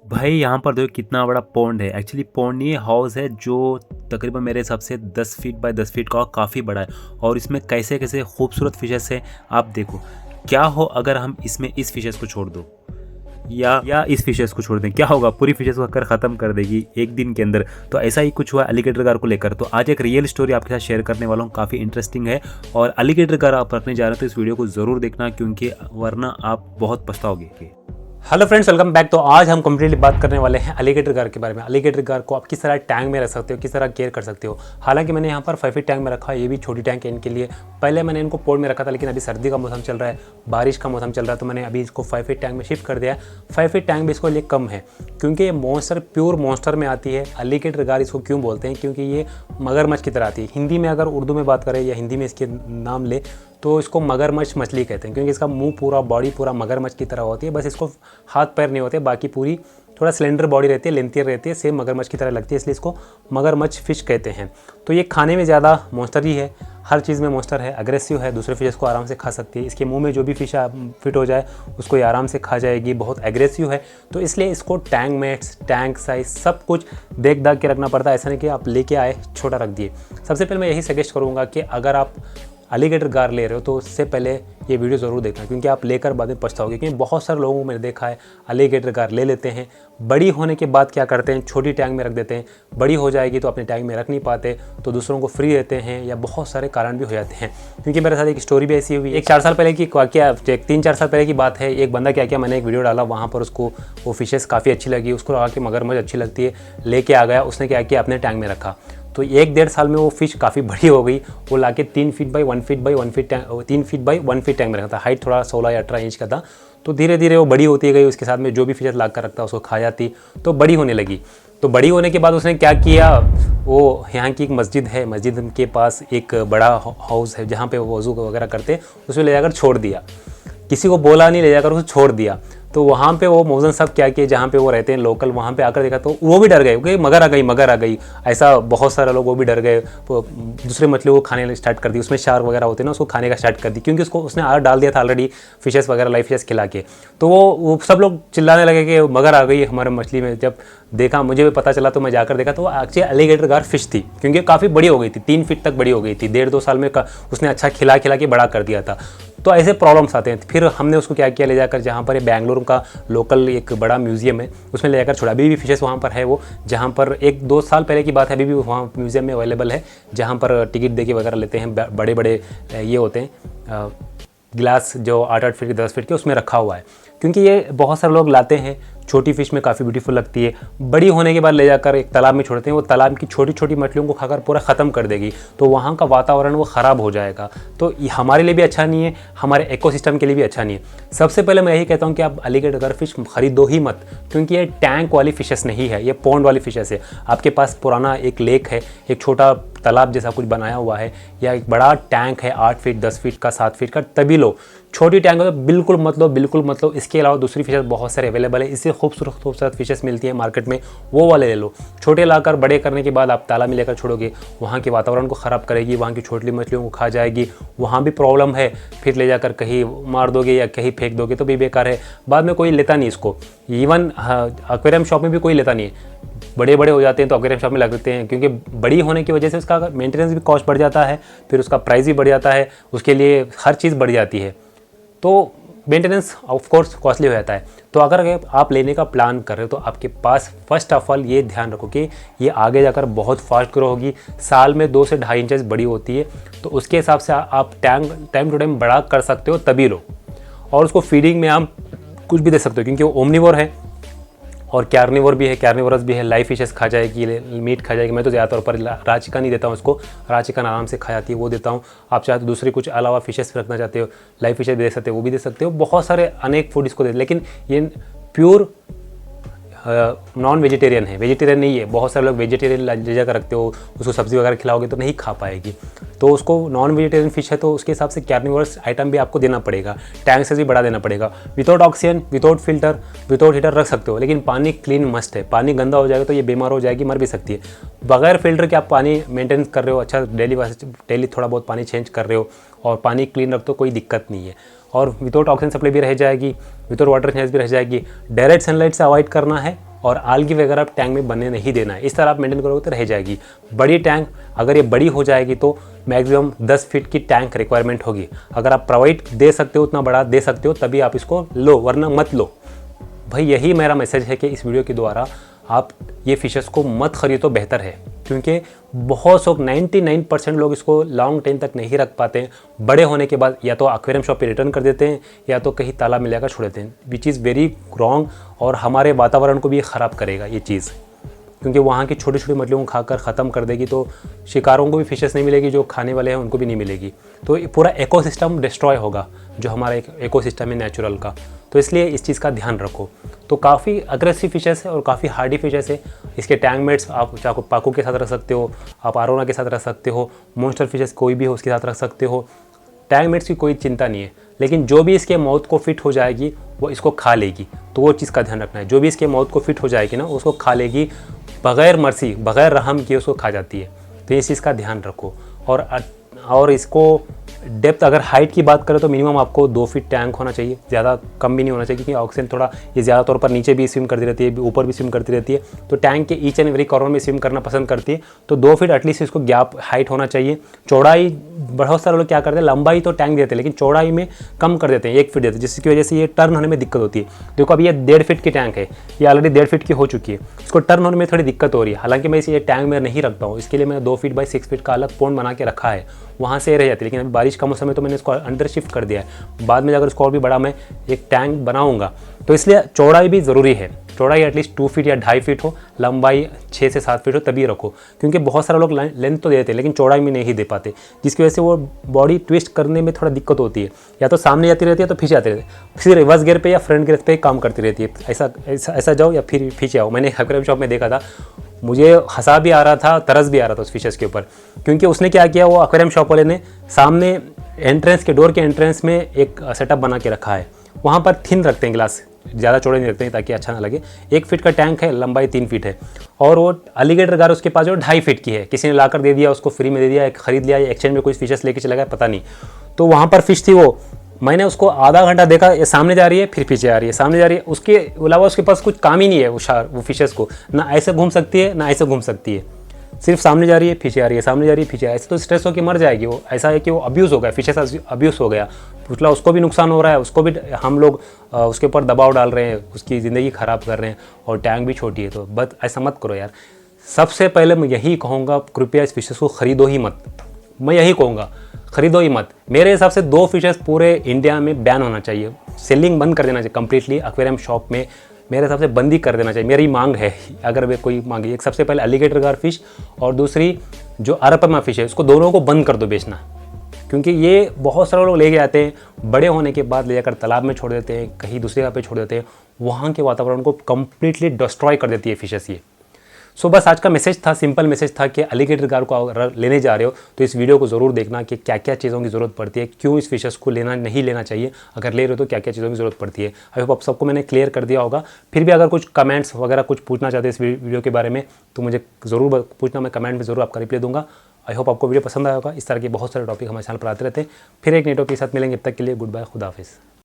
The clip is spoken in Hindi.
भाई यहाँ पर देखो कितना बड़ा पॉन्ड है। एक्चुअली पॉन्ड नहीं है, हाउस है जो तकरीबन मेरे हिसाब से 10 फीट बाय 10 फीट का काफ़ी बड़ा है। और इसमें कैसे कैसे खूबसूरत फिशेस है आप देखो। क्या हो अगर हम इसमें इस फिशेस को छोड़ दो या इस फिशेस को छोड़ दें, क्या होगा? पूरी फिशेस को कर ख़त्म कर देगी एक दिन के अंदर। तो ऐसा ही कुछ हुआ अलीगेटर गार को लेकर। तो आज एक रियल स्टोरी आपके साथ शेयर करने वाला हूँ, काफ़ी इंटरेस्टिंग है। और अलीगेटर गार आप रखने जा रहे हो तो इस वीडियो को ज़रूर देखना, क्योंकि वरना आप बहुत पछताओगे। Hello friends, welcome back. तो आज हम कंप्लीटली बात करने वाले हैं अलीगेटर गार के बारे में। अलीगेटर गार को आप किस तरह टैंक में रख सकते हो, किस तरह केयर कर सकते हो। हालांकि मैंने यहाँ पर 5 फीट टैंक में रखा है, ये भी छोटी टैंक है इनके लिए। पहले मैंने इनको पोल में रखा था, लेकिन अभी सर्दी का मौसम चल रहा है, बारिश का मौसम चल रहा है, तो मैंने अभी इसको 5 फीट टैंक में शिफ्ट कर दिया है। 5 फीट टैंक भी इसको लिए कम है, क्योंकि ये मॉन्स्टर प्योर मॉन्स्टर में आती है। अलीगेटर गार इसको क्यों बोलते हैं? क्योंकि ये मगरमच्छ की तरह आती है। हिंदी में अगर उर्दू में बात करें या हिंदी में इसके नाम ले तो इसको मगरमच्छ मछली कहते हैं, क्योंकि इसका मुंह पूरा, बॉडी पूरा मगरमच्छ की तरह होती है। बस इसको हाथ पैर नहीं होते, बाकी पूरी थोड़ा सिलेंडर बॉडी रहती है, लेंथियर रहती है, सेम मगरमच्छ की तरह लगती है, इसलिए इसको मगरमच्छ फिश कहते हैं। तो ये खाने में ज़्यादा मॉन्स्टर ही है, हर चीज़ में मॉन्स्टर है, अग्रेसिव है, दूसरे फिशेस को आराम से खा सकती है। इसके मुंह में जो भी फिश फिट हो जाए उसको ये आराम से खा जाएगी, बहुत एग्रेसिव है। तो इसलिए इसको टैंक मेट्स, टैंक साइज सब कुछ देख दाख के रखना पड़ता है। ऐसा नहीं कि आप लेके आए छोटा रख दिए। सबसे पहले मैं यही सजेस्ट करूँगा कि अगर आप अलीगेटर गार ले रहे हो तो उससे पहले ये वीडियो ज़रूर देखना, क्योंकि आप लेकर बाद में पछताओगे। क्योंकि बहुत सारे लोगों को मैंने देखा है अलीगेटर गार ले लेते हैं, बड़ी होने के बाद क्या करते हैं, छोटी टैंक में रख देते हैं। बड़ी हो जाएगी तो अपने टैंक में रख नहीं पाते, तो दूसरों को फ्री देते हैं, या बहुत सारे कारण भी हो जाते हैं। क्योंकि मेरे साथ एक स्टोरी भी ऐसी हुई, 3-4 साल पहले की 3-4 साल पहले की बात है। एक बंदा क्या किया, मैंने एक वीडियो डाला, वहाँ पर उसको वो फिशेस काफ़ी अच्छी लगी, उसको लगा कि मगरमच्छ अच्छी लगती है, लेके आ गया। उसने क्या किया, अपने टैंक में रखा। तो 1-1.5 साल में वो फिश काफ़ी बड़ी हो गई। वो लाके 3 feet by 1 feet by 1 feet 3 feet by 1 feet tank में रखा था। हाइट थोड़ा 16 या 18 इंच का था। तो धीरे धीरे वो बड़ी होती गई, उसके साथ में जो भी फिशेस ला कर रखता उसको खा जाती, तो बड़ी होने लगी। तो बड़ी होने के बाद उसने क्या किया, वो यहाँ की एक मस्जिद है, मस्जिद के पास एक बड़ा हाउस है जहाँ पे वो वज़ू वगैरह करते, उसमें ले जाकर छोड़ दिया। किसी को बोला नहीं, ले जाकर उसे छोड़ दिया। तो वहाँ पे वो मौजन सब क्या किए, जहाँ पे वो रहते हैं लोकल, वहाँ पे आकर देखा तो वो भी डर गए कि मगर आ गई, मगर आ गई। ऐसा बहुत सारे लोग वो भी डर गए। दूसरे मछली को खाने स्टार्ट कर दी, उसमें शार्क वगैरह होते हैं ना, उसको खाने का स्टार्ट कर दी, क्योंकि उसको उसने आग डाल दिया था ऑलरेडी फिशेस वगैरह, लाइव फिशेस खिला के। तो वो सब लोग चिल्लाने लगे कि मगर आ गई हमारे मछली में। जब देखा, मुझे भी पता चला, तो मैं जाकर देखा तो वो एक्चुअली अलीगेटर गार फिश थी, क्योंकि काफ़ी बड़ी हो गई थी, 3 फीट तक बड़ी हो गई थी। 1.5-2 साल में उसने अच्छा खिला खिला के बड़ा कर दिया था। तो ऐसे प्रॉब्लम्स आते हैं। फिर हमने उसको क्या किया, ले जाकर जहाँ पर बेंगलुरु का लोकल एक बड़ा म्यूज़ियम है, उसमें ले जाकर छोड़ा। अभी भी फिशेस वहाँ पर है, वो जहाँ पर 1-2 साल पहले की बात है, अभी भी वहाँ म्यूज़ियम में अवेलेबल है, जहाँ पर टिकट दे के वगैरह लेते हैं। बड़े बड़े ये होते हैं गिलास, जो 8-8 फीट के, 10 फीट के, उसमें रखा हुआ है। क्योंकि ये बहुत सारे लोग लाते हैं, छोटी फिश में काफ़ी ब्यूटीफुल लगती है, बड़ी होने के बाद ले जाकर एक तालाब में छोड़ते हैं, वो तालाब की छोटी छोटी मछलियों को खाकर पूरा ख़त्म कर देगी। तो वहाँ का वातावरण वो ख़राब हो जाएगा। तो हमारे लिए भी अच्छा नहीं है, हमारे इकोसिस्टम के लिए भी अच्छा नहीं है। सबसे पहले मैं यही कहता हूँ कि आप अलीगेटर गार फिश खरीदो ही मत, क्योंकि ये टैंक वाली फिशेस नहीं है, ये पॉन्ड वाली फिशेस है। आपके पास पुराना एक लेक है, एक छोटा तालाब जैसा कुछ बनाया हुआ है, या एक बड़ा टैंक है 8 फीट 10 फीट का, 7 फीट का, तभी लो। छोटी टैंक हो तो बिल्कुल मत लो, बिल्कुल मत लो। इसके अलावा दूसरी फिशेस बहुत सारे अवेलेबल है, इससे खूबसूरत फिशेस मिलती है मार्केट में, वो वाले ले लो। छोटे लाकर बड़े करने के बाद आप तालाब में लेकर छोड़ोगे, वहाँ के वातावरण को ख़राब करेगी, वहाँ की छोटी मछलियों को खा जाएगी, वहाँ भी प्रॉब्लम है। फिर ले जाकर कहीं मार दोगे या कहीं फेंक दोगे तो भी बेकार है, बाद में कोई लेता नहीं इसको। इवन एक्वेरियम शॉप में भी कोई लेता नहीं है। बड़े बड़े हो जाते हैं तो एक्वेरियम शॉप में लग देते हैं, क्योंकि बड़ी होने की वजह से उसका मेंटेनेंस भी कॉस्ट बढ़ जाता है, फिर उसका प्राइस भी बढ़ जाता है, उसके लिए हर चीज़ बढ़ जाती है। तो मेंटेनेंस ऑफ कोर्स कॉस्टली हो जाता है। तो अगर आप लेने का प्लान कर रहे हो तो आपके पास फर्स्ट ऑफ ऑल ये ध्यान रखो कि ये आगे जाकर बहुत फास्ट ग्रो होगी, साल में 2 से 2.5 इंचेस बड़ी होती है। तो उसके हिसाब से आप टाइम टू टाइम बड़ा कर सकते हो, तभी लो। और उसको फीडिंग में आप कुछ भी दे सकते हो, क्योंकि वो ओमनिवोर है और कार्निवोर भी है, कार्निवोरस भी है। लाइव फिशेस खा जाएगी, मीट खा जाएगी। मैं तो ज़्यादातर पर रा चिकन ही देता हूँ उसको, रा चिकन आराम से खा जाती है, वो देता हूँ। आप चाहे तो दूसरी कुछ अलावा फिशेस रखना चाहते हो, लाइव फिशेस दे सकते हो, वो भी दे सकते हो। बहुत सारे अनेक फूड इसको दे, लेकिन ये प्योर नॉन वेजिटेरियन है, वेजिटेरियन नहीं है। बहुत सारे लोग वेजिटेरियन ले जाकर रखते हो, उसको सब्ज़ी वगैरह खिलाओगे तो नहीं खा पाएगी। तो उसको नॉन वेजिटेरियन फिश है तो उसके हिसाब से कार्निवोरस आइटम भी आपको देना पड़ेगा, टैंक से भी बढ़ा देना पड़ेगा। Without oxygen, without filter, without heater रख सकते हो, लेकिन पानी क्लीन मस्ट है। पानी गंदा हो जाएगा तो ये बीमार हो जाएगी, मर भी सकती है। बगैर फिल्टर के आप पानी मेंटेन कर रहे हो, अच्छा डेली थोड़ा बहुत पानी चेंज कर रहे हो और पानी क्लीन रख तो कोई दिक्कत नहीं है। और विदाउट ऑक्सीजन सप्लाई भी रह जाएगी, विदाउट वाटर चेंज भी रह जाएगी। डायरेक्ट सनलाइट से अवॉइड करना है और आलगी वगैरह टैंक में बनने नहीं देना है। इस तरह आप मेंटेन करोगे तो रह जाएगी। बड़ी टैंक अगर ये बड़ी हो जाएगी तो मैक्सिमम 10 फीट की टैंक रिक्वायरमेंट होगी। अगर आप प्रोवाइड दे सकते हो, उतना बड़ा दे सकते हो, तभी आप इसको लो, वरना मत लो भाई। यही मेरा मैसेज है कि इस वीडियो के द्वारा आप ये फिशेस को मत खरीदो, बेहतर है। क्योंकि बहुत सौ 99% लोग इसको लॉन्ग टाइम तक नहीं रख पाते हैं। बड़े होने के बाद या तो एक्वेरियम शॉप पे रिटर्न कर देते हैं या तो कहीं तालाब में लेकर छोड़ देते हैं, विच इज़ वेरी रॉन्ग। और हमारे वातावरण को भी ख़राब करेगा ये चीज़, क्योंकि वहाँ की छोटी छोटी मछलियों को खाकर ख़त्म कर देगी। तो शिकारों को भी फिशेस नहीं मिलेगी, जो खाने वाले हैं उनको भी नहीं मिलेगी। तो पूरा इकोसिस्टम डिस्ट्रॉय होगा, जो हमारा एक इकोसिस्टम है नेचुरल का। तो इसलिए इस चीज़ का ध्यान रखो। तो काफ़ी अग्रेसिव फिशेस है और काफ़ी हार्डी फिशेस है। इसके टैंक मेट्स आप चाहे पाकू के साथ रख सकते हो, आप आरोना के साथ रख सकते हो, मॉन्स्टर फिशेस कोई भी हो उसके साथ रख सकते हो। टैंक मेट्स की कोई चिंता नहीं है, लेकिन जो भी इसके माउथ को फिट हो जाएगी वो इसको खा लेगी। तो वो चीज़ का ध्यान रखना है। जो भी इसके माउथ को फिट हो जाएगी ना, उसको खा लेगी, बग़ैर मर्सी, बग़ैर रहम किए उसको खा जाती है। तो इस चीज़ का ध्यान रखो। और इसको डेप्थ, अगर हाइट की बात करें तो मिनिमम आपको 2 फीट टैंक होना चाहिए, ज़्यादा कम भी नहीं होना चाहिए, क्योंकि ऑक्सीजन थोड़ा ये ज़्यादा तौर पर नीचे भी स्विम करती रहती है, ऊपर भी स्विम करती रहती है। तो टैंक के ईच एंड एवरी कॉर्नर में स्विम करना पसंद करती है। तो 2 फीट एटलीस्ट इसको गैप हाइट होना चाहिए। चौड़ाई बहुत सारे लोग क्या करते हैं, लंबाई तो टैंक देते हैं लेकिन चौड़ाई में कम कर देते हैं, 1 फीट देते हैं, जिसकी वजह से ये टर्न होने में दिक्कत होती है। देखो अभी ये 1.5 फीट की टैंक है, ये ऑलरेडी 1.5 फीट की हो चुकी है, इसको टर्न होने में थोड़ी दिक्कत हो रही है। हालांकि मैं इसे ये टैंक में नहीं रखता हूँ, इसके लिए मैंने 2 फीट बाई 6 फीट का अलग पॉन्ड बना के रखा है, वहाँ से रह जाती है। लेकिन अभी बारिश का मौसम है तो मैंने इसको अंडर शिफ्ट कर दिया है। बाद में अगर इसको और भी बड़ा मैं एक टैंक बनाऊंगा, तो इसलिए चौड़ाई भी ज़रूरी है। चौड़ाई एटलीस्ट 2 फीट या 2.5 फीट हो, लंबाई 6 से 7 फीट हो, तभी रखो। क्योंकि बहुत सारे लोग लेंथ तो देते हैं लेकिन चौड़ाई में नहीं दे पाते, जिसकी वजह से वो बॉडी ट्विस्ट करने में थोड़ा दिक्कत होती है। या तो सामने जाती रहती है तो पीछे जाती रहती है, फिर रिवर्स गियर पे या फ्रंट गियर पे काम करती रहती है। ऐसा जाओ या फिर पीछे आओ। मैंने एक्वेरियम शॉप में देखा था, मुझे हंसा भी आ रहा था, तरस भी आ रहा था उस फिशेस के ऊपर। क्योंकि उसने क्या किया, वो एक्वेरियम शॉप वाले ने सामने एंट्रेंस के डोर के एंट्रेंस में एक सेटअप बना के रखा है। वहाँ पर थिन रखते हैं गिलास, ज़्यादा चौड़े नहीं रखते हैं ताकि अच्छा ना लगे। 1 फीट का टैंक है, लंबाई 3 फीट है। और वो अलीगेटर गार उसके पास जो 2.5 फीट की है, किसी ने लाकर दे दिया, उसको फ्री में दे दिया, खरीद लिया, या एक्सचेंज में कोई फिशेस लेके चला गया, पता नहीं। तो वहाँ पर फिश थी, वो मैंने उसको आधा घंटा देखा, ये सामने जा रही है फिर पीछे आ रही है, सामने जा रही है। उसके अलावा उसके पास कुछ काम ही नहीं है वो फिशेस को, ना ऐसे घूम सकती है ना ऐसे घूम सकती है, सिर्फ सामने जा रही है पीछे आ रही है, सामने जा रही है पीछे। ऐसे तो स्ट्रेस होकर मर जाएगी वो। ऐसा है कि वो अब्यूज़ हो गया, फिशेस अब्यूज़ हो गया, मतलब उसको भी नुकसान हो रहा है, उसको भी हम लोग उसके ऊपर दबाव डाल रहे हैं, उसकी ज़िंदगी ख़राब कर रहे हैं, और टैंक भी छोटी है। तो बस ऐसा मत करो यार। सबसे पहले मैं यही कहूँगा, कृपया इस फिशेस को ख़रीदो ही मत। मैं यही कहूँगा, ख़रीदो ही मत। मेरे हिसाब से 2 फिशेस पूरे इंडिया में बैन होना चाहिए, सेलिंग बंद कर देना चाहिए कम्प्लीटली। एक्वेरियम शॉप में मेरे हिसाब से बंदी कर देना चाहिए, मेरी मांग है। अगर वे कोई मांगे, एक सबसे पहले अलीगेटर गार फिश और दूसरी जो अरापामा फिश है, उसको दोनों को बंद कर दो बेचना। क्योंकि ये बहुत सारे लोग लेके आते हैं, बड़े होने के बाद ले जाकर तालाब में छोड़ देते हैं, कहीं दूसरी जगह पे छोड़ देते हैं, वहाँ के वातावरण को कम्प्लीटली डिस्ट्रॉय कर देती है फिशेस ये। सो बस आज का मैसेज था, सिंपल मैसेज था कि अलीगेटर गार को अगर लेने जा रहे हो तो इस वीडियो को ज़रूर देखना कि क्या क्या चीज़ों की ज़रूरत पड़ती है, क्यों इस फिशेस को लेना नहीं लेना चाहिए, अगर ले रहे हो तो क्या क्या चीज़ों की ज़रूरत पड़ती है। आई होप आप सबको मैंने क्लियर कर दिया होगा। फिर भी अगर कुछ कमेंट्स वगैरह कुछ पूछना चाहते हैं इस वीडियो के बारे में तो मुझे ज़रूर पूछना, मैं कमेंट में ज़रूर आपका रिप्लाई दूंगा। आई होप आपको वीडियो पसंद आया होगा। इस तरह के बहुत सारे टॉपिक हमारे चैनल पर आते रहते हैं। फिर एक नए टॉपिक के साथ मिलेंगे, तब तक के लिए गुड बाय, खुदा हाफिज़।